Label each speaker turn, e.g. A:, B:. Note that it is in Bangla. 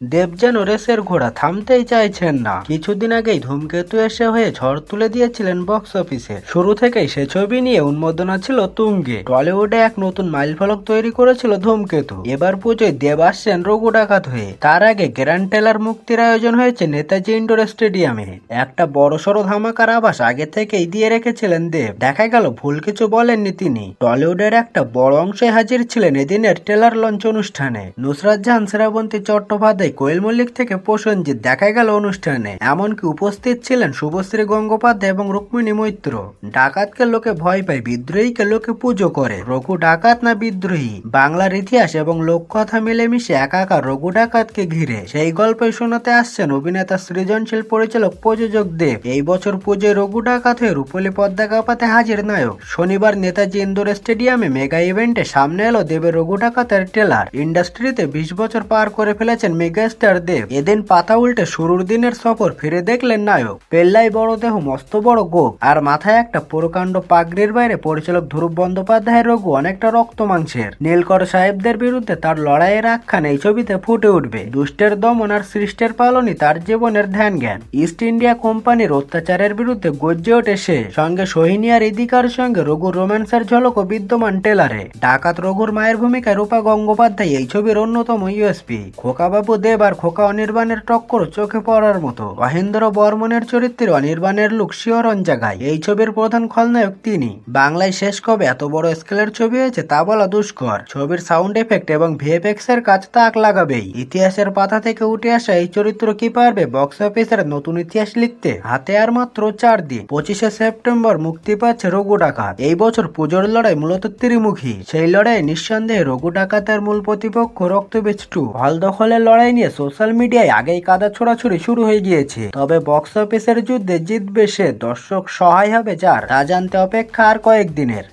A: দেব যেন রেসের ঘোড়া থামতেই চাইছেন না। কিছুদিন আগেই ধূমকেতু এসে হয়ে ঝড় তুলে দিয়েছিলেন বক্স অফিসে। শুরু থেকেই সে ছবি নিয়ে উন্মাদনা ছিল তুঙ্গে। টলিউডে এক নতুন মাইলফলক তৈরি করেছিল ধূমকেতু। এবার পুজোয় দেব আসছেন রঘু ডাকাত হয়ে। তার আগে গ্র্যান্ড ট্রেলার মুক্তির আয়োজন হয়েছে নেতাজি ইন্ডোর স্টেডিয়ামে। একটা বড়সড় ধামাকার আভাস আগে থেকেই দিয়ে রেখেছিলেন দেব। দেখা গেল ভুল কিছু বলেননি তিনি। টলিউডের একটা বড় অংশে হাজির ছিলেন এদিনের ট্রেলার লঞ্চ অনুষ্ঠানে। নুসরাত জাহান, শ্রাবন্তী চট্টোপাধ্যায়, কোয়েল মল্লিক থেকে প্রসেনজিৎ দেখা গেল অনুষ্ঠানে। এমনকি উপস্থিত ছিলেন শুভশ্রী গঙ্গোপাধ্যায় এবং রুক্মিণী মৈত্র। ডাকাতকে লোকে ভয় পায়, বিদ্রোহীকে লোকে পুজো করে। রঘু ডাকাত না বিদ্রোহী, বাংলার ইতিহাস এবং লোককথা মিলেমিশে একাকার রঘু ডাকাতকে ঘিরে সেই গল্পই শোনাতে আসছেন অভিনেতা, সৃজনশীল পরিচালক, প্রযোজক দেব। এই বছর পুজোয় রঘু ডাকাত হয়ে রূপলী পদ্মা কাঁপাতে হাজির নায়ক। শনিবার নেতাজি ইন্ডোর স্টেডিয়ামে মেগা ইভেন্টে সামনে এলো দেবের রঘু ডাকাতের ট্রেলার। ইন্ডাস্ট্রিতে 20 বছর পার করে ফেলেছেন মেগাস্টার দেব। এদিন পাতা উল্টে শুরুর দিনের সফর ফিরে দেখলেন নায়ক। পেল্লাই বড় দেহ, মস্ত বড় গোপ, আর মাথায় একটা প্রকাণ্ড পাগড়ির বাইরে পরিচালক ধ্রুব বন্দ্যোপাধ্যায়ের রঘু অনেকটা রক্ত মাংসের। নীলকর সাহেবদের বিরুদ্ধে তার লড়াইয়ের আখ্যান এই ছবিতে ফুটে উঠবে। দুষ্টের দমন আর সৃষ্টের পালনই তার জীবনের ধ্যান জ্ঞান। ইস্ট ইন্ডিয়া কোম্পানির অত্যাচারের বিরুদ্ধে গর্জে ওঠে সে। সঙ্গে সোহিনী আর ইদিকার সঙ্গে রঘুর রোম্যান্সের ঝলকও বিদ্যমান ট্রেলারে। ডাকাত রঘুর মায়ের ভূমিকায় রূপা গঙ্গোপাধ্যায় এই ছবির অন্যতম ইউএসপি। খোকাবাবু দেব আর খোকা অনির্বাণের টক্কর চোখে পড়ার মতো। মহেন্দ্র বর্মনের চরিত্রে অনির্বাণের লুক শিহরণ জাগায়। এই ছবির প্রধান খলনায়ক তিনি। বাংলায় শেষ কবে এত বড় স্কেলের ছবি হয়েছে তা বলা দুষ্কর। ছবির সাউন্ড এফেক্ট এবং ভিএফএক্স এর কাজ তাক লাগাবেই। ইতিহাসের পাতা থেকে উঠে আসা এই চরিত্র কি পারবে বক্স অফিসের নতুন ইতিহাস লিখতে? হাতে আর মাত্র 4 দিন। 25শে সেপ্টেম্বর মুক্তি পাচ্ছে রঘু ডাকাত। এই বছর পুজোর লড়াই মূলত ত্রিমুখী। সেই লড়াই নিঃসন্দেহে রঘু ডাকাতের মূল প্রতিপক্ষ রক্তবীজ 2। হল দখলের লড়াই নিয়ে সোশ্যাল মিডিয়ায় আগেই কাদা ছোড়াছুড়ি শুরু হয়ে গিয়েছে। তবে বক্স অফিসের যুদ্ধে জিতবে সে, দর্শক সহায় হবে যার, তা জানতে অপেক্ষা আর কয়েকদিনের।